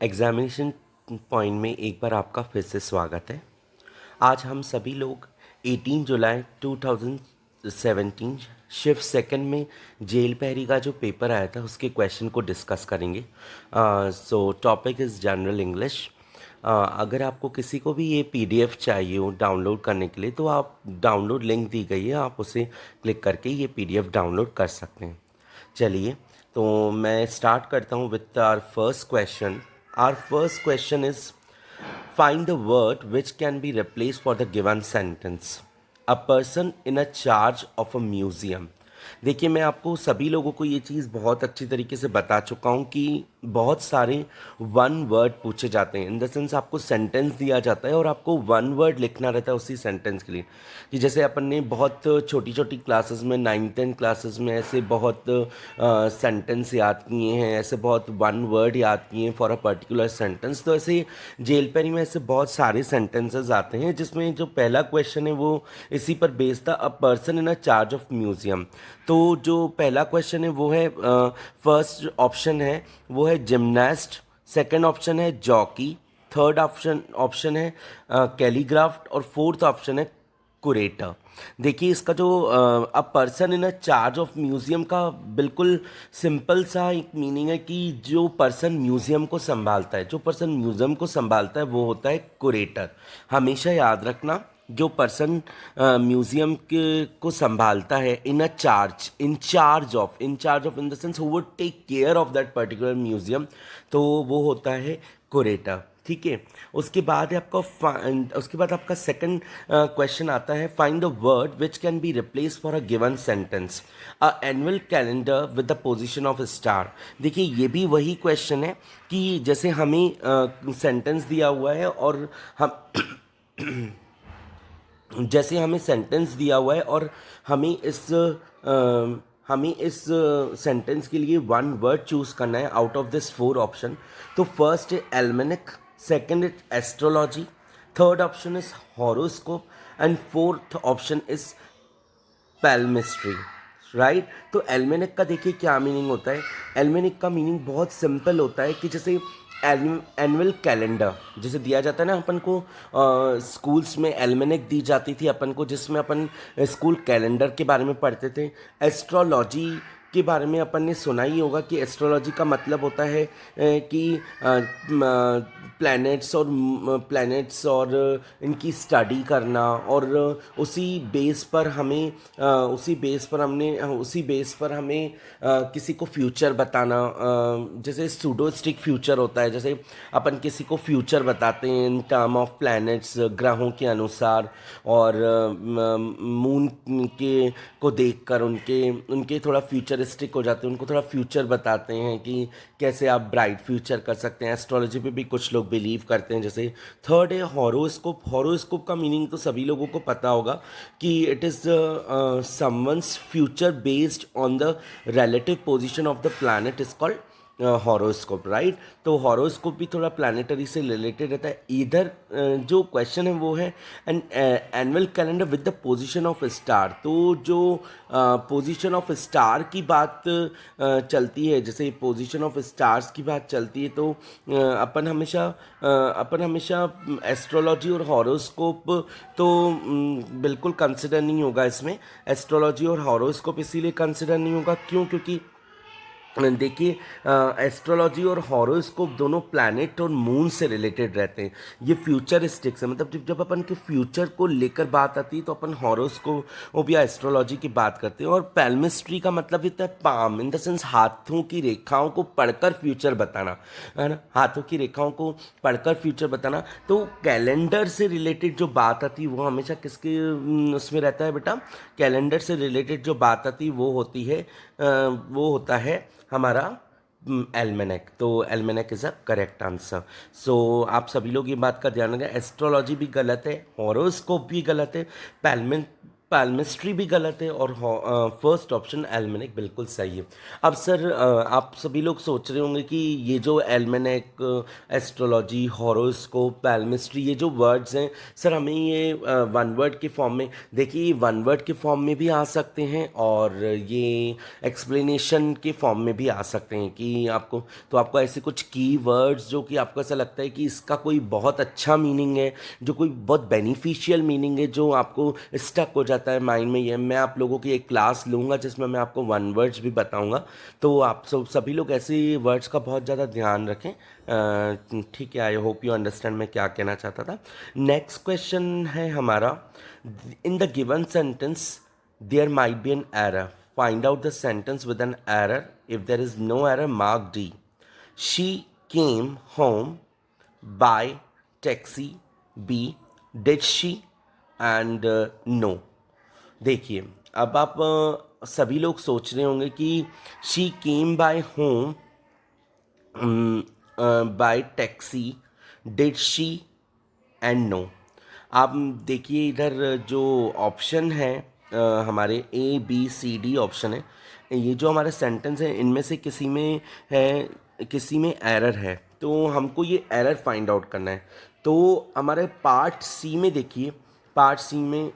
Examination point में एक बार आपका फिर से स्वागत है। आज हम सभी लोग 18 जुलाई 2017 शिफ्ट सेकंड में जेल पहरी का जो पेपर आया था उसके क्वेश्चन को डिस्कस करेंगे। सो टॉपिक इज़ जनरल इंग्लिश। अगर आपको किसी को भी ये पीडीएफ चाहिए हो डाउनलोड करने के लिए तो आप डाउनलोड लिंक दी गई है, आप उसे क्लिक करके ये पीडीएफ डाउनलोड कर सकते हैं। चलिए, तो मैं स्टार्ट करता हूँ with our first question. Our first question is find the word which can be replaced for the given sentence. A person in a charge of a museum. देखिए, मैं आपको सभी लोगों को ये चीज़ बहुत अच्छी तरीके से बता चुका हूँ कि बहुत सारे वन वर्ड पूछे जाते हैं। इन द सेंस आपको सेंटेंस दिया जाता है और आपको वन वर्ड लिखना रहता है उसी सेंटेंस के लिए। कि जैसे अपन ने बहुत छोटी छोटी क्लासेस में 9th-10th क्लासेस में ऐसे बहुत सेंटेंस याद किए हैं, ऐसे बहुत वन वर्ड याद किए हैं फॉर अ पर्टिकुलर सेंटेंस। तो ऐसे जेल पेरी में ऐसे बहुत सारे सेंटेंसेस आते हैं जिसमें जो पहला क्वेश्चन है वो इसी पर बेस्ड था, a person in a charge of museum. तो जो पहला क्वेश्चन है वो है, फर्स्ट ऑप्शन है वो है जिमनास्ट, सेकंड ऑप्शन है जॉकी, थर्ड ऑप्शन ऑप्शन है कैलीग्राफ्ट और फोर्थ ऑप्शन है कुरेटर। देखिए, इसका जो a person in a charge of museum का बिल्कुल सिंपल सा एक मीनिंग है कि जो पर्सन म्यूजियम को संभालता है, जो पर्सन म्यूजियम को संभालता है वो होता है कुरेटर। हमेशा याद रखना, जो पर्सन म्यूजियम के को संभालता है in charge of in the sense who would take care of that particular museum, तो वो होता है कुरेटर। ठीक है। उसके बाद आपका सेकंड क्वेश्चन आता है, find the word which can be replace for a given sentence. A annual calendar with the position of star. देखिए, ये भी वही क्वेश्चन है कि जैसे हमें सेंटेंस दिया हुआ है और हम जैसे हमें सेंटेंस दिया हुआ है और हमें इस सेंटेंस के लिए वन वर्ड चूज करना है out of this four option. तो फर्स्ट है almanac, second is astrology, third option is horoscope and fourth option is palmistry. Right. तो एल्मेनिक का देखिए क्या मीनिंग होता है। एल्मेनिक का मीनिंग बहुत सिंपल होता है कि जैसे एनुअल कैलेंडर जैसे दिया जाता है ना अपन को, स्कूल्स में एल्मेनिक दी जाती थी अपन को, जिसमें अपन स्कूल कैलेंडर के बारे में पढ़ते थे। एस्ट्रोलॉजी के बारे में अपन ने सुना ही होगा कि एस्ट्रोलॉजी का मतलब होता है कि प्लैनेट्स और इनकी स्टडी करना, और उसी बेस पर हमें किसी को फ्यूचर बताना। जैसे सूडोस्टिक फ्यूचर होता है, जैसे अपन किसी को फ्यूचर बताते हैं इन टर्म ऑफ प्लैनेट्स, ग्रहों के अनुसार, और मून के को देखकर उनके उनके थोड़ा फ्यूचरिस्टिक हो जाते हैं, उनको थोड़ा फ्यूचर बताते हैं कि कैसे आप ब्राइट फ्यूचर कर सकते हैं। एस्ट्रोलॉजी पे भी कुछ लोग बिलीव करते हैं। जैसे थर्ड है हॉरोस्कोप। हॉरोस्कोप का मीनिंग तो सभी लोगों को पता होगा कि it is someone's future based on the relative position of the planet is called horoscope. Right. तो हॉरोस्कोप भी थोड़ा प्लानिटरी से रिलेटेड रहता है। इधर जो क्वेश्चन है वो है an annual calendar with the position of star. तो जो पोजीशन ऑफ स्टार की बात चलती है, जैसे पोजीशन ऑफ स्टार्स की बात चलती है, तो अपन हमेशा एस्ट्रोलॉजी और हॉरोस्कोप तो बिल्कुल कंसिडर नहीं होगा इसमें। एस्ट्रोलॉजी और हॉरोस्कोप इसीलिए कंसिडर नहीं होगा क्योंकि देखिए, एस्ट्रोलॉजी और हॉरोस्कोप दोनों प्लैनेट और मून से रिलेटेड रहते हैं। ये फ्यूचरिस्टिक्स है, मतलब जब अपन के फ्यूचर को लेकर बात आती है तो अपन हॉरोस्कोप या एस्ट्रोलॉजी की बात करते हैं। और पैल्मिस्ट्री का मतलब होता है पाम, इन द सेंस हाथों की रेखाओं को पढ़कर फ्यूचर बताना, है ना। हाथों की रेखाओं को पढ़कर फ्यूचर बताना। तो कैलेंडर से रिलेटेड जो बात आती है वो हमेशा किसके उसमें रहता है बेटा। कैलेंडर से रिलेटेड जो बात आती है वो होता है हमारा एल्मेनेक। तो एल्मेनेक इज़ अ करेक्ट आंसर। सो आप सभी लोग ये बात का ध्यान रखें, एस्ट्रोलॉजी भी गलत है, हॉरोस्कोप भी गलत है, पैल्मिन पैल्मिस्ट्री भी गलत है और फर्स्ट ऑप्शन एल्मेनिक बिल्कुल सही है। अब सर आप सभी लोग सोच रहे होंगे कि ये जो एल्मेनिक, एस्ट्रोलॉजी, हॉरोस्कोप, पैल्मिस्ट्री, ये जो वर्ड्स हैं सर, हमें ये वन वर्ड के फॉर्म में, देखिए ये वन वर्ड के फॉर्म में भी आ सकते हैं और ये एक्सप्लेनेशन के फॉर्म में भी आ सकते हैं कि आपको, तो आपको ऐसे कुछ की वर्ड्स जो कि आपको ऐसा लगता है कि इसका कोई बहुत अच्छा मीनिंग है, जो कोई बहुत बेनिफिशियल मीनिंग है, जो आपको स्टक हो जाता है माइंड में, ये मैं आप लोगों की एक क्लास लूँगा जिसमें मैं आपको वन वर्ड्स भी बताऊँगा। तो आप सभी लोग ऐसे वर्ड्स का बहुत ज़्यादा ध्यान रखें। ठीक है, आई होप यू अंडरस्टैंड मैं क्या कहना चाहता था। नेक्स्ट क्वेश्चन है हमारा, in the given sentence there might be an error, find out the sentence with an error, if there is no error mark D. She came home by taxi, B did she, and no. देखिए, अब आप सभी लोग सोच रहे होंगे कि she came by home by taxi, did she and no. आप देखिए इधर जो ऑप्शन है, हमारे A B C D option है, ये जो हमारे सेंटेंस है इनमें से किसी में है, किसी में एरर है, तो हमको ये एरर फाइंड आउट करना है। तो हमारे पार्ट सी में देखिए, पार्ट सी में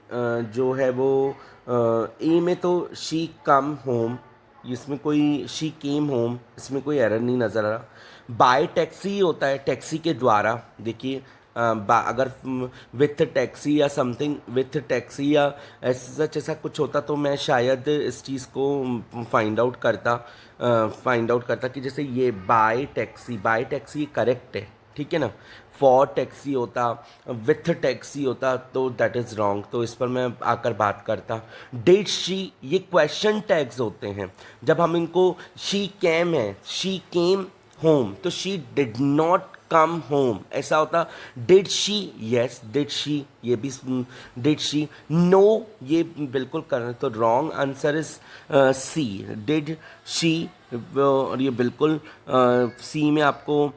जो है वो ए में तो शी कम होम, इसमें कोई शी केम होम, इसमें कोई एरर नहीं नज़र आ रहा। बाय टैक्सी होता है, टैक्सी के द्वारा, देखिए अगर विथ टैक्सी या समथिंग, विथ टैक्सी या ऐसा सच ऐसा कुछ होता तो मैं शायद इस चीज़ को फाइंड आउट करता कि जैसे ये बाय टैक्सी करेक्ट है, ठीक है ना। फॉर टैक्सी होता, विथ टैक्सी होता तो दैट इज़ रॉन्ग, तो इस पर मैं आकर बात करता। डिड शी, ये क्वेश्चन टैग्स होते हैं, जब हम इनको, शी केम है, शी केम होम, तो she did not come home ऐसा होता। Did she, yes did she, ये भी डिड शी। नो, ये बिल्कुल करना, तो wrong answer is C, did she. और ये बिल्कुल सी में आपको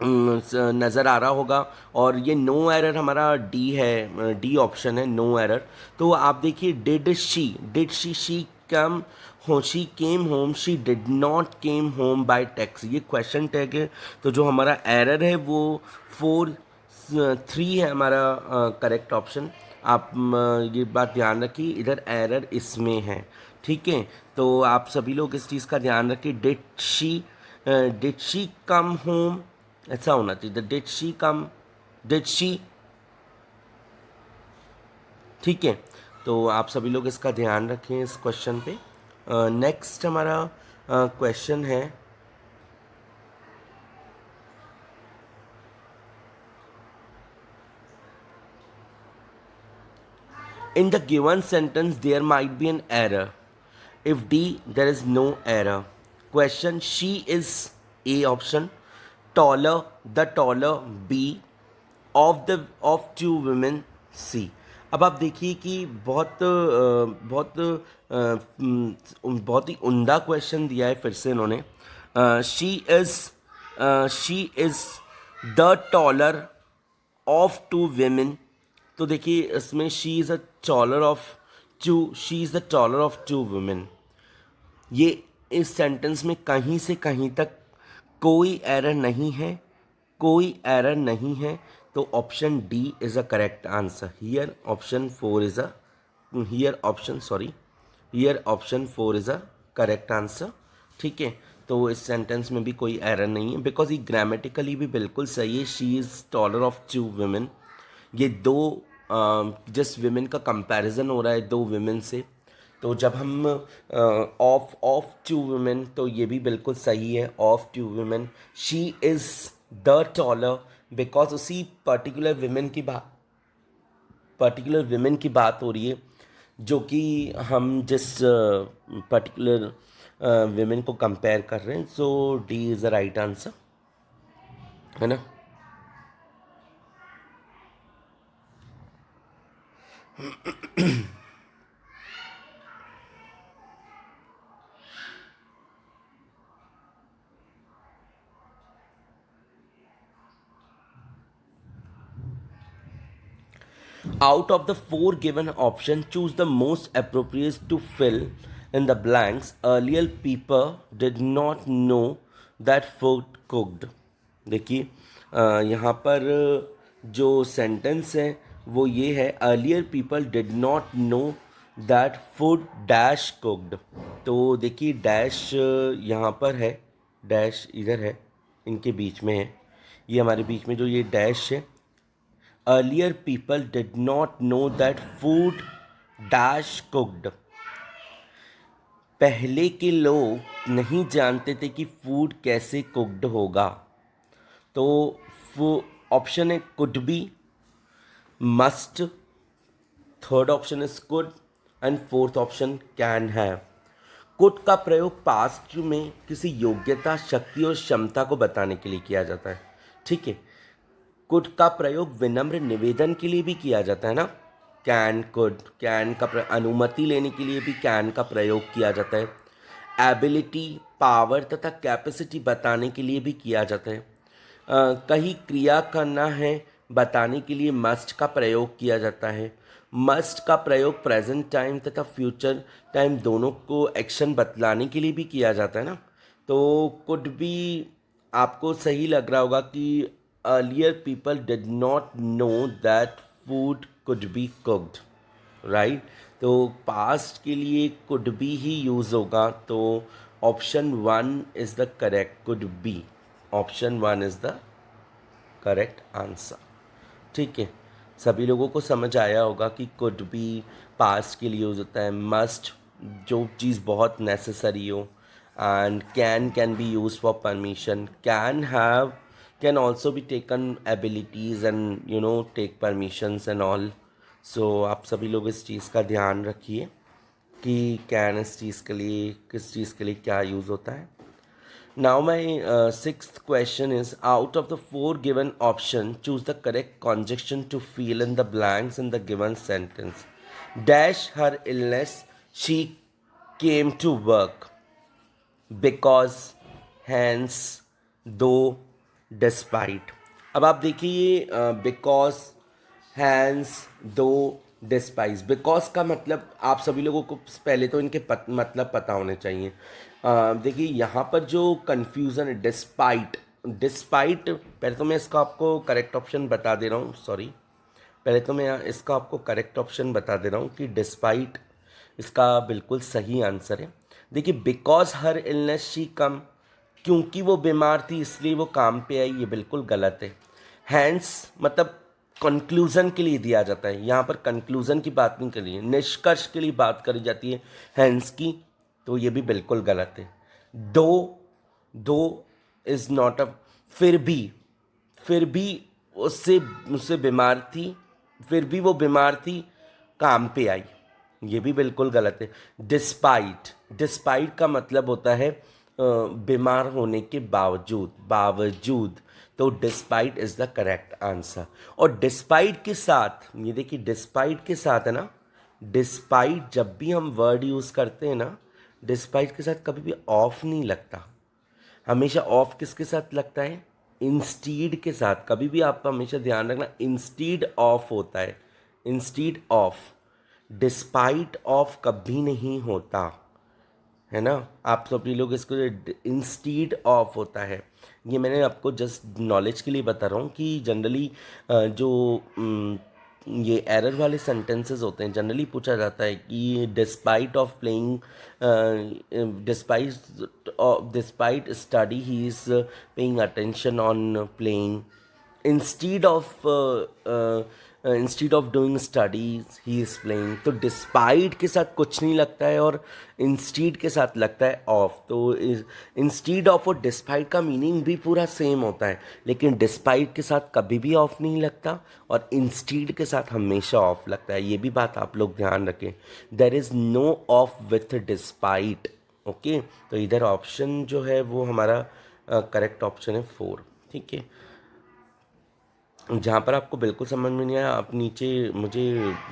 नज़र आ रहा होगा। और ये नो एरर हमारा डी है, डी ऑप्शन है, नो एरर। तो आप देखिए, शी कम हो, she came home, she did not came home by taxi, ये क्वेश्चन टैग है। तो जो हमारा एरर है वो 4 3 है हमारा करेक्ट ऑप्शन। आप ये बात ध्यान रखिए, इधर एरर इसमें है, ठीक है। तो आप सभी लोग इस चीज़ का ध्यान रखिए, डिड शी कम होम, ऐसा होना चाहिए, did she come, did she, ठीक है। तो आप सभी लोग इसका ध्यान रखें इस क्वेश्चन पे। नेक्स्ट हमारा क्वेश्चन है, in the given sentence there might be an error, if D there is no error। Question, she is A option, taller, the taller B, of two women C। अब आप देखिए कि बहुत ही उम्दा question दिया है फिर से इन्होंने। She is the taller of two women, तो देखिए इसमें she is the taller of two women, ये इस सेंटेंस में कहीं से कहीं तक कोई एरर नहीं है, कोई एरर नहीं है। तो option D is a correct answer, here option 4 is a correct answer, ठीक है। तो इस सेंटेंस में भी कोई एरर नहीं है, बिकॉज ये ग्रामेटिकली भी बिल्कुल सही है। She is taller of two women, ये दो जिस विमेन का कंपैरिजन हो रहा है दो विमेन से, तो जब हम ऑफ टू वुमेन, तो ये भी बिल्कुल सही है, of two women. She is the taller, because उसी पर्टिकुलर विमेन की बात हो रही है, जो कि हम जिस पर्टिकुलर विमेन को कंपेयर कर रहे हैं। So D is the right answer, है ना। Out of the four given options, choose the most appropriate to fill in the blanks. Earlier people did not know that food cooked. देखिए यहाँ पर जो सेंटेंस है वो ये है, earlier people did not know that food dash cooked. तो देखिए डैश यहाँ पर है, डैश इधर है, इनके बीच में है, ये हमारे बीच में जो ये डैश है, earlier people did not know that food dash cooked। पहले के लोग नहीं जानते थे कि फूड कैसे कुक्ड होगा। तो वो ऑप्शन है could be, must, third option is could and fourth option can have. Could का प्रयोग पास्ट में किसी योग्यता, शक्ति और क्षमता को बताने के लिए किया जाता है। ठीक है, कुड का प्रयोग विनम्र निवेदन के लिए भी किया जाता है ना। कैन, कुड, कैन का अनुमति लेने के लिए भी कैन का प्रयोग किया जाता है। एबिलिटी, पावर तथा कैपेसिटी बताने के लिए भी किया जाता है। कहीं क्रिया करना है बताने के लिए मस्ट का प्रयोग किया जाता है। मस्ट का प्रयोग प्रेजेंट टाइम तथा फ्यूचर टाइम दोनों को एक्शन बतलाने के लिए भी किया जाता है ना। तो कुड भी आपको सही लग रहा होगा कि earlier people did not know that food could be cooked, right. तो पास्ट के लिए कुड बी ही यूज़ होगा। तो option one is the correct, could be, option one is the correct answer. ठीक है, सभी लोगों को समझ आया होगा कि कुड बी पास्ट के लिए यूज़ होता है, मस्ट जो चीज़ बहुत नेसेसरी हो, and can be use for permission, can have can also be taken abilities and take permissions and all। so आप सभी लोग इस चीज़ का ध्यान रखिए कि कैन इस चीज़ के लिए, किस चीज़ के लिए क्या यूज़ होता है। now my sixth question is, out of the four given option, choose the correct conjunction to fill in the blanks in the given sentence। dash her illness she came to work, because, hence, though, despite. अब आप देखिए because, hence, दो, despise. Because का मतलब आप सभी लोगों को पहले तो इनके मतलब पता होने चाहिए। देखिए यहाँ पर जो कन्फ्यूज़न है, डिस्पाइट, डिस्पाइट, पहले तो मैं इसका आपको करेक्ट ऑप्शन बता दे रहा हूँ, सॉरी, पहले तो मैं इसका आपको करेक्ट ऑप्शन बता दे रहा हूँ कि डिस्पाइट इसका बिल्कुल सही आंसर है। देखिए because her illness she come, क्योंकि वो बीमार थी इसलिए वो काम पे आई, ये बिल्कुल गलत है। हैंस मतलब कंक्लूज़न के लिए दिया जाता है, यहाँ पर कंक्लूज़न की बात नहीं करी है, निष्कर्ष के लिए बात करी जाती है हैंस की, तो ये भी बिल्कुल गलत है। दो, दो इज़ नॉट अ, फिर भी उससे उससे बीमार थी, फिर भी वो बीमार थी, काम पे आई, ये भी बिल्कुल गलत है। डिस्पाइट, डिस्पाइट का मतलब होता है बीमार होने के बावजूद, बावजूद, तो despite is the correct answer. और डिस्पाइट के साथ, ये देखिए डिस्पाइट के साथ है ना, डिस्पाइट जब भी हम वर्ड यूज़ करते हैं ना, डिस्पाइट के साथ कभी भी ऑफ नहीं लगता, हमेशा ऑफ किसके साथ लगता है, इंस्टीड के साथ। कभी भी आप हमेशा ध्यान रखना, इंस्टीड ऑफ होता है, इंस्टीड ऑफ, डिस्पाइट ऑफ कभी नहीं होता है ना। आप सभी लोग इसको इंस्टीड ऑफ होता है, ये मैंने आपको जस्ट नॉलेज के लिए बता रहा हूँ कि जनरली जो ये एरर वाले सेंटेंसेस होते हैं, जनरली पूछा जाता है कि despite of playing, despite study he is paying attention on playing, instead of doing studies he is playing. तो डिस्पाइट के साथ कुछ नहीं लगता है और इंस्टीड के साथ लगता है ऑफ। तो इंस्टीड ऑफ और डिस्पाइट का मीनिंग भी पूरा सेम होता है, लेकिन डिस्पाइट के साथ कभी भी ऑफ नहीं लगता और इंस्टीड के साथ हमेशा ऑफ लगता है, ये भी बात आप लोग ध्यान रखें। There is no of with despite. Okay, तो इधर ऑप्शन जो है वो हमारा करेक्ट ऑप्शन है 4। ठीक है, जहाँ पर आपको बिल्कुल समझ में नहीं आया आप नीचे मुझे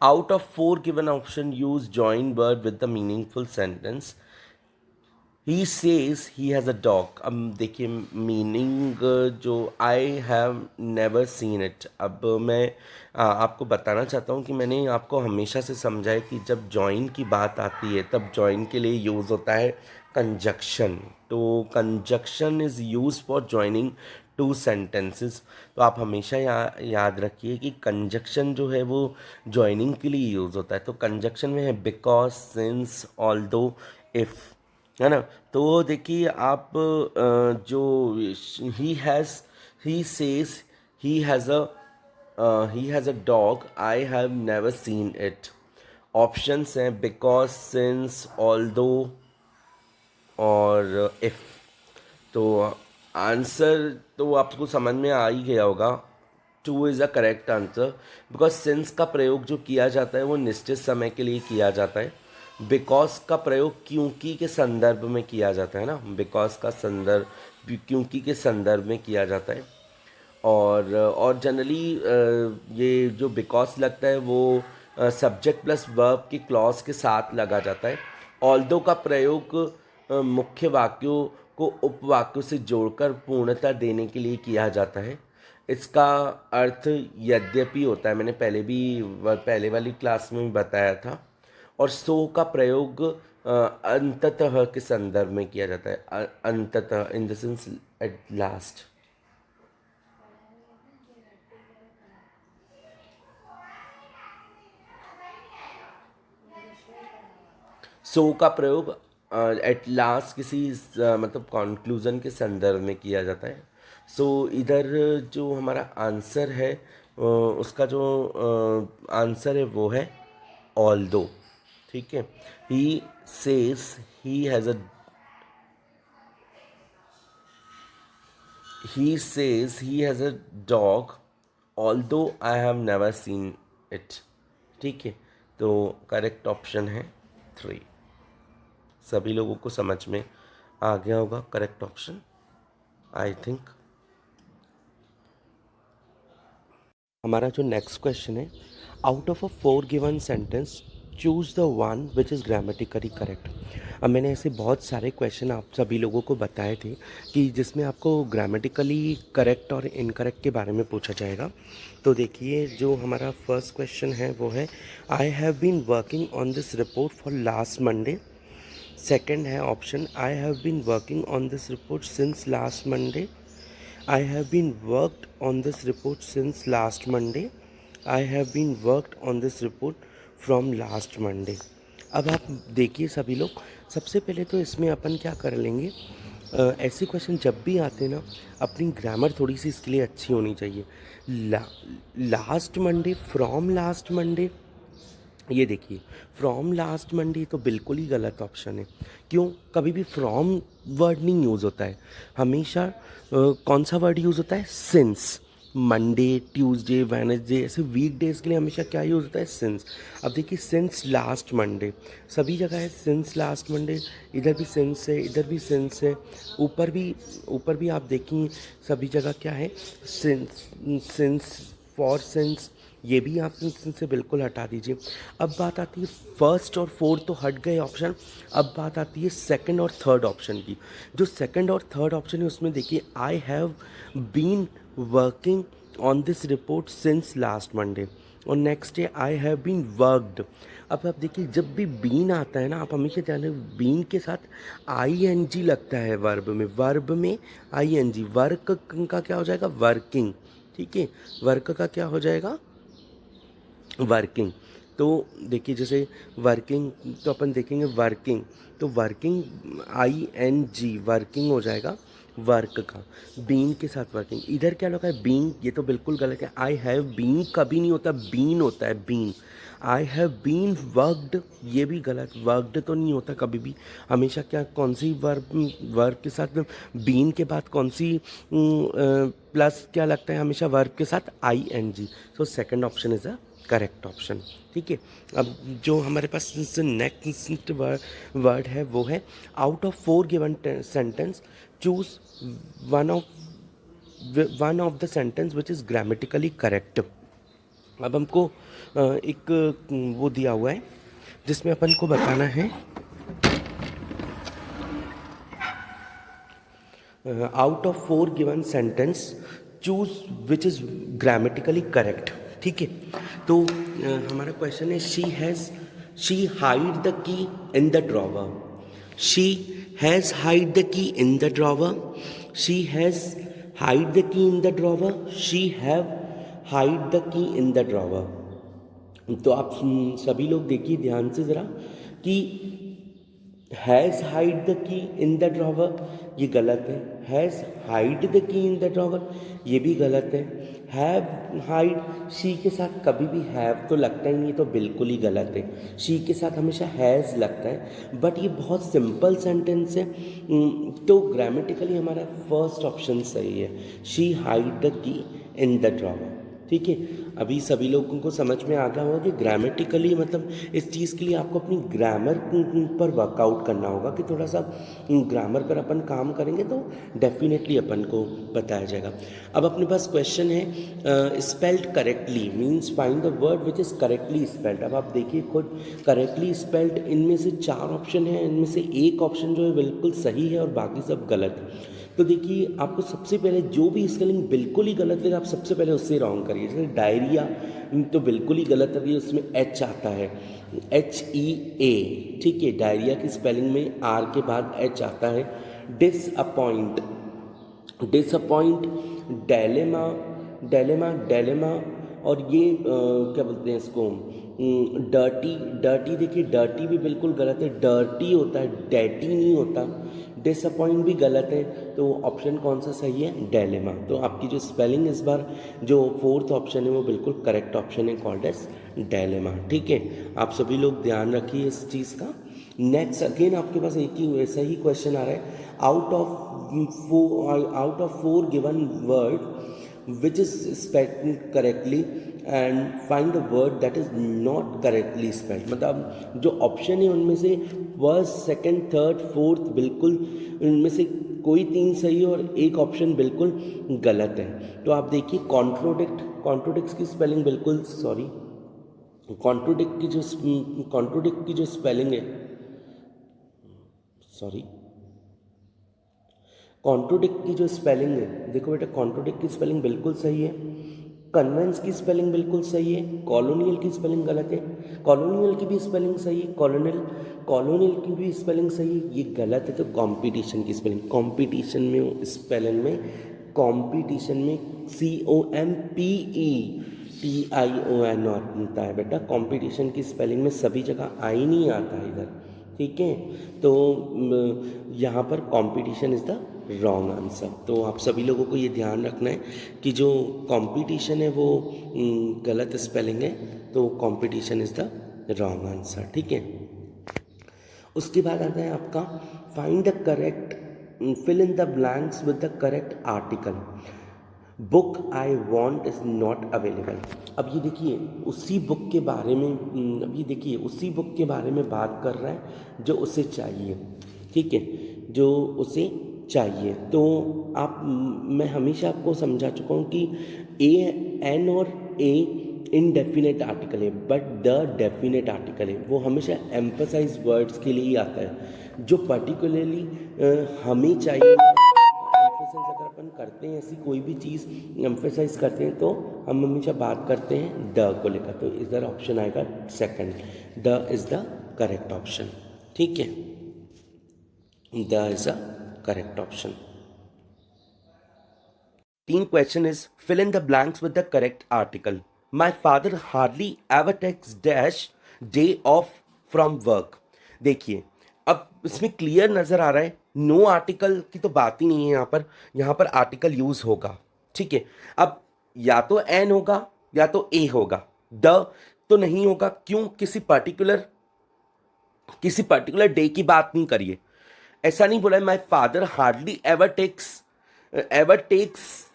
out of 4 given option use join word with the meaningful sentence। He says he has a dog. अब देखिए मीनिंग जो आई हैव नेवर सीन इट। अब मैं आपको बताना चाहता हूँ कि मैंने आपको हमेशा से समझा है कि जब जॉइन की बात आती है तब जॉइन के लिए यूज़ होता है कंजक्शन। तो conjunction is use for joining two sentences. तो आप हमेशा याद रखिए कि कंजक्शन जो है वो जॉइनिंग के लिए यूज़ होता है। तो कंजक्शन में है बिकॉज, सिंस, ऑल्दो, इफ़, है ना। तो देखिए आप जो he has, he says he has a dog, I have never seen it. Options हैं बिकॉज, सिंस, ऑल्दो और इफ़। तो आंसर तो आपको समझ में आ ही गया होगा। Two is a correct answer. Because since का प्रयोग जो किया जाता है वो निश्चित समय के लिए किया जाता है। बिकॉज का प्रयोग क्योंकि के संदर्भ में किया जाता है ना, बिकॉज का संदर्भ क्योंकि के संदर्भ में किया जाता है। और जनरली ये जो बिकॉज लगता है वो सब्जेक्ट प्लस वर्ब की क्लॉज के साथ लगा जाता है। ऑल्दो का प्रयोग मुख्य वाक्यों को उपवाक्यों से जोड़कर पूर्णता देने के लिए किया जाता है। इसका अर्थ यद्यपि होता है, मैंने पहले वाली क्लास में भी बताया था। और सो का प्रयोग अंततः के संदर्भ में किया जाता है, अंततः in the sense at last. So का प्रयोग एट लास्ट किसी मतलब कॉन्क्लूज़न के संदर्भ में किया जाता है। सो इधर जो हमारा आंसर है उसका जो आंसर है वो है ऑल दो। ठीक है। He says he has a he says he has a dog although I have never seen it. ठीक है। तो करेक्ट ऑप्शन है 3। सभी लोगों को समझ में आ गया होगा करेक्ट ऑप्शन, आई थिंक। हमारा जो नेक्स्ट क्वेश्चन है, out of a 4 given sentence choose the one which is grammatically correct. अब मैंने ऐसे बहुत सारे क्वेश्चन आप सभी लोगों को बताए थे कि जिसमें आपको ग्रामेटिकली करेक्ट और इनकरेक्ट के बारे में पूछा जाएगा। तो देखिए जो हमारा फर्स्ट क्वेश्चन है वो है, I have been working on this report for last Monday. Second है option, I have been working on this report since last Monday. I have been worked on this report since last Monday. I have been worked on this report from last Monday. अब आप देखिए सभी लोग, सबसे पहले तो इसमें अपन क्या कर लेंगे, ऐसे क्वेश्चन जब भी आते हैं ना, अपनी ग्रामर थोड़ी सी इसके लिए अच्छी होनी चाहिए। Last Monday, from last Monday, ये देखिए फ्रॉम लास्ट मंडे तो बिल्कुल ही गलत ऑप्शन है। क्यों? कभी भी फ्रॉम वर्ड नहीं यूज़ होता है। हमेशा कौन सा वर्ड यूज़ होता है? सिंस। मंडे, ट्यूसडे, वेडनेसडे, ऐसे वीक डेज़ के लिए हमेशा क्या यूज़ होता है? सिंस। अब देखिए सिंस लास्ट मंडे, सभी जगह है सिंस लास्ट मंडे। इधर भी सिंस है, इधर भी सिंस है, ऊपर भी आप देखिए सभी जगह क्या है? सिंस। सिंस, फॉर सिंस, ये भी आप से बिल्कुल हटा दीजिए। अब बात आती है फर्स्ट और फोर्थ तो हट गए ऑप्शन। अब बात आती है सेकंड और थर्ड ऑप्शन की। जो सेकंड और थर्ड ऑप्शन है उसमें देखिए, I have been working on this report since last Monday, और next day I have been worked. अब आप देखिए जब भी बीन आता है ना, आप हमेशा ध्यान रखें बीन के साथ आई एन जी लगता है वर्ब में। वर्ब में आई एन जी, वर्क का क्या हो जाएगा? वर्किंग। ठीक है, वर्क का क्या हो जाएगा? वर्किंग। तो देखिए जैसे वर्किंग, तो अपन देखेंगे वर्किंग, तो working I N G, working हो जाएगा वर्क का। बीन के साथ वर्किंग, इधर क्या लगा है? बीन, ये तो बिल्कुल गलत है। आई हैव बीन कभी नहीं होता, बीन होता है, been. I have been worked, ये भी गलत, वर्कड तो नहीं होता कभी भी। हमेशा क्या, कौन सी वर्क के साथ बीन के बाद कौन सी प्लस क्या लगता है? हमेशा वर्ब के साथ I N G. So second option is a correct option. ठीक है। अब जो हमारे पास नेक्स्ट वर्ड है वो है, out of 4 given sentence choose one of the sentence which is grammatically correct. अब हमको एक वो दिया हुआ है जिसमें अपन को बताना है out of 4 given sentence choose which is grammatically correct. ठीक है, तो हमारा क्वेश्चन है she hide the key in the drawer. She has hide the key in the drawer. She has hide the key in the drawer. She have hide the key in the drawer. तो आप सभी लोग देखिए ध्यान से ज़रा कि has hide the key in the drawer ये गलत है। Has hide the key in the drawer ये भी गलत है। हैव हाइड शी के साथ कभी भी हैव तो लगता ही नहीं, तो बिल्कुल ही गलत है। शी के साथ हमेशा हैज़ लगता है, बट ये बहुत सिंपल सेंटेंस है। तो ग्रामेटिकली हमारा फर्स्ट ऑप्शन सही है, she hide the key in the drawer. ठीक है, अभी सभी लोगों को समझ में आ गया होगा कि ग्रामेटिकली मतलब इस चीज़ के लिए आपको अपनी ग्रामर पर वर्कआउट करना होगा कि थोड़ा सा ग्रामर पर अपन काम करेंगे तो डेफिनेटली अपन को बताया जाएगा। अब अपने पास क्वेश्चन है spelled correctly means find the word which is correctly spelled. अब आप देखिए खुद करेक्टली स्पेल्ड इनमें से 4 ऑप्शन है, इनमें से एक ऑप्शन जो है बिल्कुल सही है और बाकी सब गलत है। तो देखिए आपको सबसे पहले जो भी स्पेलिंग बिल्कुल ही गलत लगे आप सबसे पहले उससे रॉन्ग करिए। जैसे डायरिया तो बिल्कुल ही गलत है, उसमें एच आता है, HEA। ठीक है, डायरिया की स्पेलिंग में आर के बाद एच आता है। Disappoint disappoint, dilemma dilemma dilemma, और ये क्या बोलते हैं इसको, डर्टी डर्टी। देखिए डर्टी भी बिल्कुल गलत है, डर्टी होता है, डैटी नहीं होता। डिसअपॉइंट भी गलत है, तो ऑप्शन कौन सा सही है, डेलेमा। तो आपकी जो स्पेलिंग इस बार जो फोर्थ ऑप्शन है वो बिल्कुल करेक्ट ऑप्शन है, कॉल्ड एज डेलेमा। ठीक है, आप सभी लोग ध्यान रखिए इस चीज़ का। नेक्स्ट अगेन आपके पास एक ही वैसा ही क्वेश्चन आ रहा है, out of 4 given word which is spelled correctly and find the word that is not correctly spelled। मतलब जो ऑप्शन है उनमें से फर्स्ट सेकंड थर्ड फोर्थ बिल्कुल उनमें से कोई 3 सही है और एक ऑप्शन बिल्कुल गलत है। तो आप देखिए कॉन्ट्रोडिक्ट की स्पेलिंग बिल्कुल सॉरी कॉन्ट्रोडिक्ट की जो स्पेलिंग है सॉरी कॉन्ट्रोडिक्ट की जो स्पेलिंग है, देखो बेटा कॉन्ट्रोडिक्ट की स्पेलिंग बिल्कुल सही है, कन्वेंस की स्पेलिंग बिल्कुल सही है, कॉलोनियल की स्पेलिंग गलत है, कॉलोनियल की भी स्पेलिंग सही है, कॉलोनियल की भी स्पेलिंग सही है, ये गलत है। तो कंपटीशन की स्पेलिंग, कंपटीशन में स्पेलिंग में कंपटीशन में COMPETION होता है बेटा। कंपटीशन की स्पेलिंग में सभी जगह आई नहीं आता है इधर। ठीक है, तो यहाँ पर competition is the wrong answer. तो आप सभी लोगों को ये ध्यान रखना है कि जो कंपटीशन है वो गलत स्पेलिंग है, तो competition is the wrong answer. ठीक है, उसके बाद आता है आपका find the correct, fill in the blanks with the correct article. Book I want is not available. अब ये देखिए उसी बुक के बारे में अब ये देखिए उसी बुक के बारे में बात कर रहा है जो उसे चाहिए। ठीक है, जो उसे चाहिए। तो आप मैं हमेशा आपको समझा चुका हूँ कि एन और ए इनडेफिनेट आर्टिकल है, बट द डेफिनेट आर्टिकल है, वो हमेशा एम्फसाइज वर्ड्स के लिए ही आता है। जो पर्टिकुलरली हमें चाहिए, एम्फसाइज अगर अपन करते हैं ऐसी कोई भी चीज़ एम्फसाइज करते हैं तो हम हमेशा बात करते हैं द को लेकर। तो इधर ऑप्शन आएगा second, the is the correct option. ठीक है, the is a correct option. Teen question is fill in the blanks with the correct article. My father hardly ever takes dash day off from work। देखिए अब इसमें clear नजर आ रहा है no article की तो बात ही नहीं है यहाँ पर आर्टिकल यूज होगा। ठीक है, अब या तो एन होगा या तो ए होगा, द तो नहीं होगा। क्यों, किसी पर्टिकुलर डे की बात नहीं करिए। ऐसा नहीं बोला है my father hardly ever takes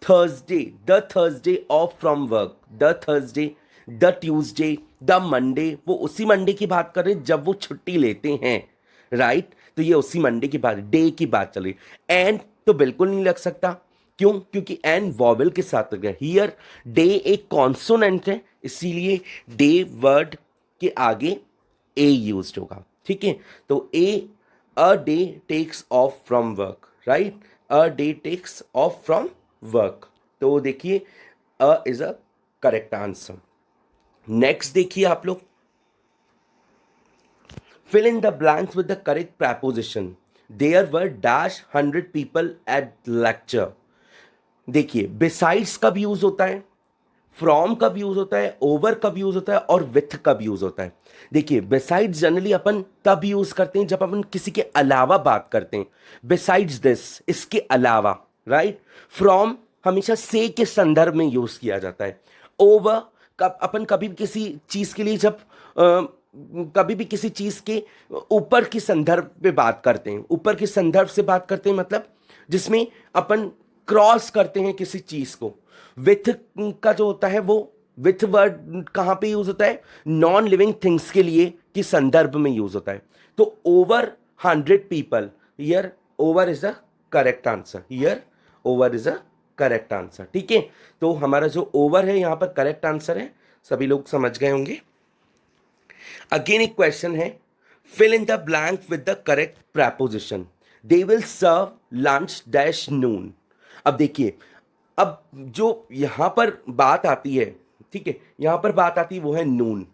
Thursday, the Thursday off from work, the Thursday, the Tuesday, the Monday, वो उसी मंडे की बात कर रहे हैं जब वो छुट्टी लेते हैं, राइट। तो ये उसी मंडे की बात, डे की बात चल रही। एंड तो बिल्कुल नहीं लग सकता, क्यों, क्योंकि एन वॉवेल के साथ लग गया। हियर डे एक कॉन्सोनेंट है, इसीलिए डे वर्ड के आगे ए यूज्ड होगा। ठीक है, तो a day takes off from work, right. A day takes off from work. तो देखिए a is a correct answer. Next देखिए आप लोग, fill in the blanks with the correct preposition. There were dash 100 people at lecture. देखिए besides कब use होता है, from कब यूज होता है, ओवर कब यूज होता है और विथ कब यूज होता है। देखिए बिसाइड्स जनरली अपन तब यूज करते हैं जब अपन किसी के अलावा बात करते हैं, बिसाइड्स दिस, इसके अलावा, राइट। फ्रॉम हमेशा से के संदर्भ में यूज किया जाता है। ओवर कब अपन कभी भी किसी चीज के लिए जब कभी भी किसी चीज के ऊपर की संदर्भ पे बात करते हैं, ऊपर के संदर्भ से बात करते हैं, मतलब जिसमें अपन क्रॉस करते हैं किसी चीज को। विथ का जो होता है वो विथ वर्ड कहां पे यूज होता है, नॉन लिविंग थिंग्स के लिए कि संदर्भ में यूज होता है। तो over 100 people, here over is the correct answer, here over is the correct answer. ठीक है, तो हमारा जो ओवर है यहां पर करेक्ट आंसर है, सभी लोग समझ गए होंगे। अगेन एक क्वेश्चन है, fill in the blank with the correct preposition. They will serve lunch dash noon. अब देखिए, अब जो यहां पर बात आती है, ठीक है, यहां पर बात आती है वो है नून।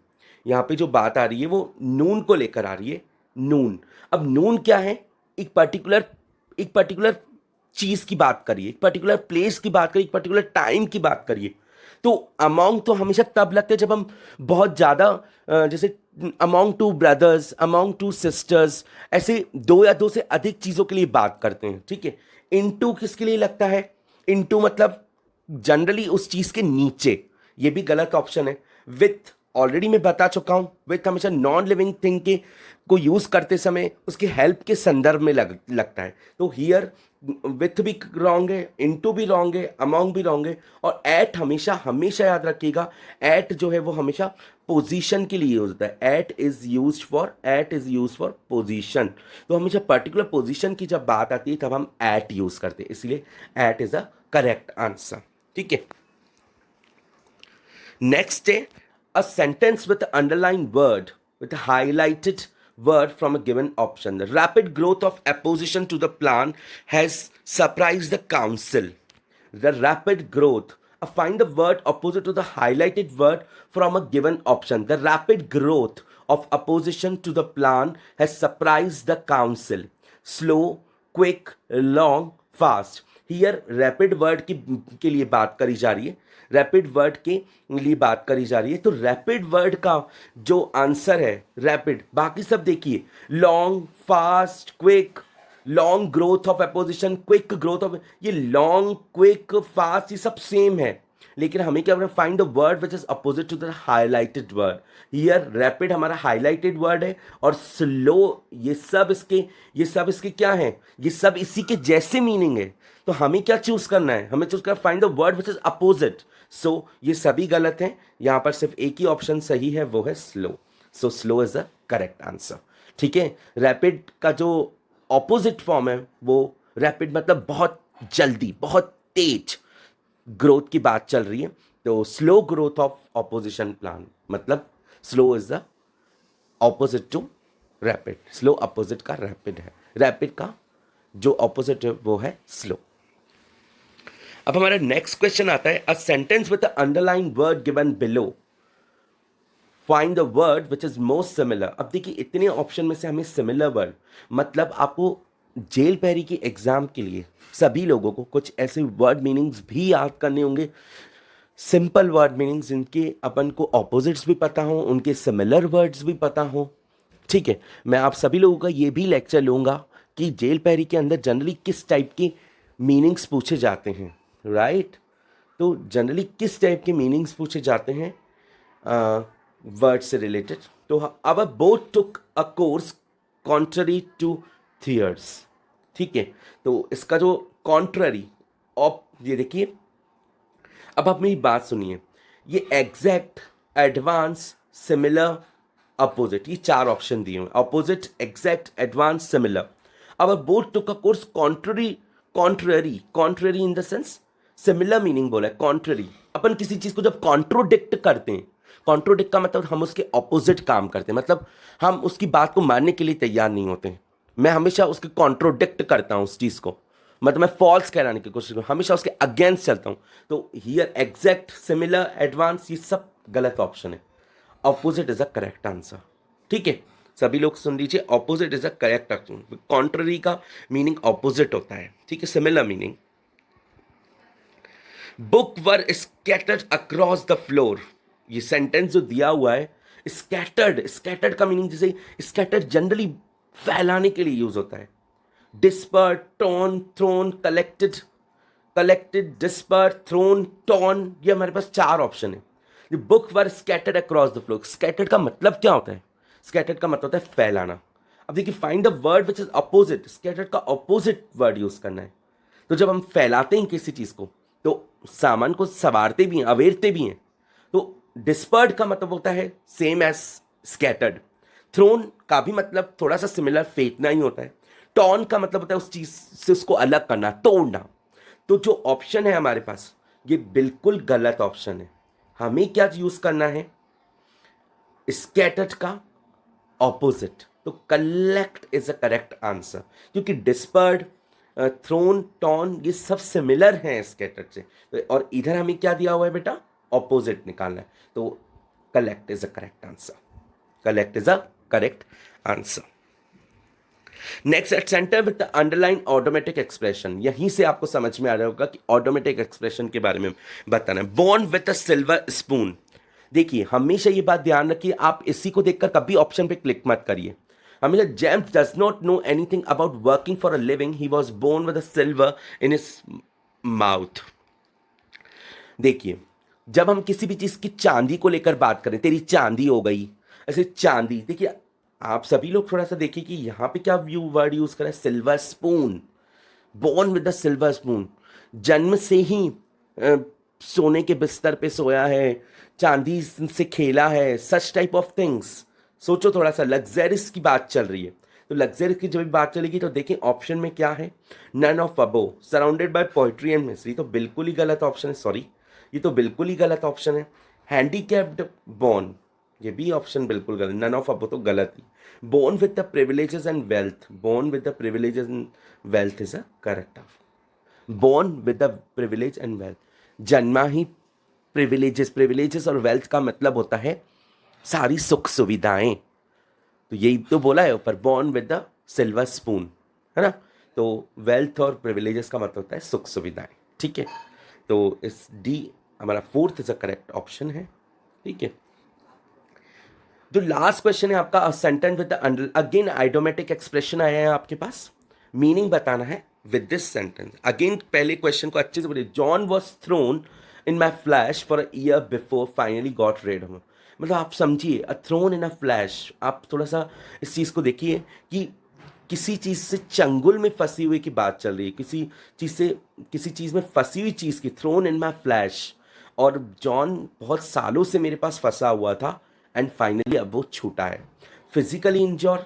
यहां पे जो बात आ रही है वो नून को लेकर आ रही है, नून। अब नून क्या है, एक पर्टिकुलर चीज की बात करिए, एक पर्टिकुलर प्लेस की बात करिए, एक पर्टिकुलर टाइम की बात करिए। तो अमोंग तो हमेशा तब लगते हैं जब हम बहुत ज्यादा जैसे among two brothers, among two sisters, ऐसे दो या दो से अधिक चीजों के लिए बात करते हैं। ठीक है, इनटू किसके लिए लगता है, इनटू मतलब जनरली उस चीज के नीचे, ये भी गलत ऑप्शन है। विथ ऑलरेडी मैं बता चुका हूं, विथ हमेशा नॉन लिविंग थिंग के को यूज करते समय उसके हेल्प के संदर्भ में लगता है। तो हियर विथ भी रॉन्ग है, इनटू भी रॉन्ग है, अमोंग भी रॉन्ग है, और एट हमेशा हमेशा याद रखिएगा, एट जो है वो हमेशा पोजीशन के लिए यूज होता है। At is use for position. तो हमेशा पर्टिकुलर पोजीशन की जब बात आती है तब हम एट यूज करते हैं, इसलिए at is the correct answer. ठीक है, नेक्स्ट है a sentence with an underlined word with a highlighted word from a given option. The rapid growth of opposition to the plan has surprised the council. The rapid growth. Find the word opposite to the highlighted word from a given option. The rapid growth of opposition to the plan has surprised the council. Slow, quick, long, fast. Here rapid word के लिए बात करी जा रही है, rapid word के लिए बात करी जा रही है। तो रैपिड वर्ड का जो आंसर है रैपिड, बाकी सब देखिए long, fast, quick, long growth of opposition, quick growth of, ये लॉन्ग, क्विक, फास्ट ये सब सेम है, लेकिन हमें क्या करना, find the word which is opposite to the highlighted word. Here rapid हमारा हाईलाइटेड वर्ड है और स्लो ये सब इसके क्या है, ये सब इसी के जैसे मीनिंग है। तो हमें क्या चूज करना है, हमें चूज करना find the word which is opposite. So ये सभी गलत हैं, यहां पर सिर्फ एक ही ऑप्शन सही है, वो है slow. So slow is the correct answer. ठीक है, रैपिड का जो ऑपोजिट फॉर्म है वो रैपिड मतलब बहुत जल्दी, बहुत तेज ग्रोथ की बात चल रही है। तो slow growth of opposition plan मतलब slow is the opposite to rapid. Slow opposite का रैपिड है, रैपिड का जो ऑपोजिट है वो है स्लो। अब हमारा नेक्स्ट क्वेश्चन आता है, a sentence with underline word given below, find the word which is most similar. अब देखिए इतने ऑप्शन में से हमें सिमिलर वर्ड, मतलब आपको जेल पैरी की एग्जाम के लिए सभी लोगों को कुछ ऐसे वर्ड मीनिंग्स भी याद करने होंगे, सिंपल वर्ड मीनिंग्स जिनके अपन को ऑपोजिट्स भी पता हो, उनके सिमिलर वर्ड्स भी पता हो। ठीक है, मैं आप सभी लोगों का ये भी लेक्चर लूंगा कि जेल पैरी के अंदर जनरली किस टाइप के मीनिंग्स पूछे जाते हैं, राइट। तो जनरली किस टाइप के मीनिंग्स पूछे जाते हैं वर्ड से रिलेटेड। तो our both took a course contrary to theirs. ठीक है, तो इसका जो कॉन्ट्ररी ऑप, ये देखिए, अब आप मेरी बात सुनिए, ये एग्जैक्ट, एडवांस, सिमिलर, अपोजिट, ये चार ऑप्शन दिए हुए, opposite, exact, advance, similar. Our both took a course contrary, contrary in the sense similar meaning बोला है, कॉन्ट्ररी। अपन किसी चीज को जब कॉन्ट्रोडिक्ट करते हैं, कॉन्ट्रोडिक्ट का मतलब हम उसके ऑपोजिट काम करते हैं, मतलब हम उसकी बात को मानने के लिए तैयार नहीं होते हैं। मैं हमेशा उसके कॉन्ट्रोडिक्ट करता हूं उस चीज को, मतलब मैं फॉल्स कहलाने की कोशिश करूँ, हमेशा उसके अगेंस्ट चलता हूँ, तो हियर एग्जैक्ट, सिमिलर, एडवांस, ये सब गलत ऑप्शन है। Opposite is a correct answer. ठीक है, सभी लोग सुन लीजिए, opposite is a correct answer. Contrary का मीनिंग ऑपोजिट होता है, ठीक है, similar meaning. Book were scattered across the floor, ये सेंटेंस जो दिया हुआ है, स्कैटर्ड, स्कैटर्ड का मीनिंग जैसे स्कैटर्ड जनरली फैलाने के लिए यूज होता है। Dispersed, torn, thrown, collected, collected, dispersed, thrown, torn, ये हमारे पास चार ऑप्शन है। The book were scattered across the floor, scattered का मतलब क्या होता है? स्कैटर्ड का मतलब होता है फैलाना। अब देखिए, find the word which is opposite, scattered का अपोजिट वर्ड यूज करना है। तो जब हम फैलाते हैं किसी चीज को, तो सामान को सवारते भी हैं, अवेरते भी हैं। तो डिस्पर्ड का मतलब होता है सेम एज स्कैटर्ड। थ्रोन का भी मतलब थोड़ा सा सिमिलर, फेंकना ही होता है। टॉन का मतलब होता है उस चीज से उसको अलग करना, तोड़ना। तो जो ऑप्शन है हमारे पास, ये बिल्कुल गलत ऑप्शन है। हमें क्या यूज करना है? स्कैटर्ड का ऑपोजिट। तो collect is a correct answer, क्योंकि डिस्पर्ड, थ्रोन, टॉन, ये सब सिमिलर हैं स्कैटर्ड से। और इधर हमें क्या दिया हुआ है बेटा? ऑपोजिट निकालना है। तो collect is a correct answer, collect is a correct answer. Next, at centre with the underline automatic expression, यहीं से आपको समझ में आ रहा होगा कि ऑटोमेटिक एक्सप्रेशन के बारे में बताना है। Born with a silver spoon, देखिए हमेशा ये बात ध्यान रखिए, आप इसी को देखकर कभी ऑप्शन पे क्लिक मत करिए। हमेशा, James does not know anything about working for a living, he was born with a silver in his mouth. देखिए, जब हम किसी भी चीज की चांदी को लेकर बात करें, तेरी चांदी हो गई, ऐसे चांदी, देखिए आप सभी लोग थोड़ा सा देखिए कि यहां पे क्या व्यू वर्ड यूज करें, silver spoon. Born with the silver spoon, जन्म से ही सोने के बिस्तर पे सोया है, चांदी से खेला है, सच टाइप ऑफ थिंग्स। सोचो थोड़ा सा, लग्जरीज की बात चल रही है, तो लग्जरी की जब भी बात चलेगी तो देखें ऑप्शन में क्या है। None of above, surrounded by poetry and mystery, तो बिल्कुल ही गलत ऑप्शन है, सॉरी, ये तो बिल्कुल ही गलत ऑप्शन है। हैंडीकैप्ड बॉर्न, ये भी ऑप्शन बिल्कुल गलत, नन ऑफ अबो तो गलत ही। Born with the privileges and wealth, born with the privileges and wealth is a correct option. Born with the privilege and wealth, जन्मा ही प्रिविलेजेस, प्रिविलेजेस और वेल्थ का मतलब होता है सारी सुख सुविधाएं, तो यही तो बोला है ऊपर, born with the silver spoon, है ना। तो वेल्थ और प्रिविलेजेस का मतलब होता है सुख सुविधाएं, ठीक है। तो इस डी हमारा fourth is a correct option है, ठीक है। जो लास्ट क्वेश्चन है आपका, sentence with the again idiomatic expression आया है आपके पास, मीनिंग बताना है विद दिस सेंटेंस। अगेन पहले क्वेश्चन को अच्छे से बोलिए, John was thrown in my flesh for a year before finally got rid of, मतलब आप समझिए, अ थ्रोन इन अ फ्लैश, आप थोड़ा सा इस चीज़ को देखिए कि किसी चीज़ से चंगुल में फंसी हुई की बात चल रही है, किसी चीज़ में फंसी हुई चीज़ की, थ्रोन इन माई फ्लैश। और जॉन बहुत सालों से मेरे पास फंसा हुआ था, एंड फाइनली अब वो छूटा है। फिजिकली इंजोर,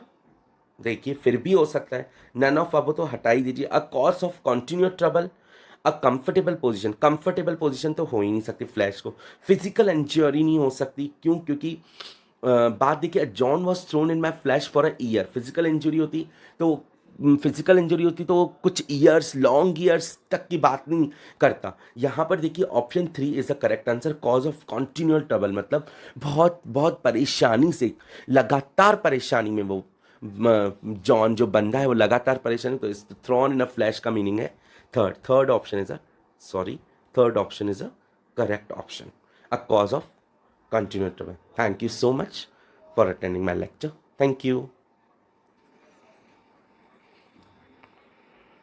देखिए फिर भी हो सकता है, नन ऑफ अब तो हटा ही दीजिए। A cause of continue trouble, a comfortable position, comfortable position तो हो ही नहीं सकती फ्लैश को। फिजिकल इंजरी नहीं हो सकती, क्यों? क्योंकि बात देखिए, John was thrown in my flesh for a year, physical injury होती तो, फिजिकल इंजरी होती तो कुछ ईयर्स, लॉन्ग ईयर्स तक की बात नहीं करता। यहाँ पर देखिए option 3 is the correct answer, cause of continual trouble, मतलब बहुत बहुत परेशानी से, लगातार परेशानी में वो जॉन जो बंदा है वो लगातार परेशानी, तो इस थ्रोन इन अ फ्लैश का मीनिंग है third, third option is a, sorry, third option is a correct option, a cause of continued trouble. Thank you so much for attending my lecture. Thank you.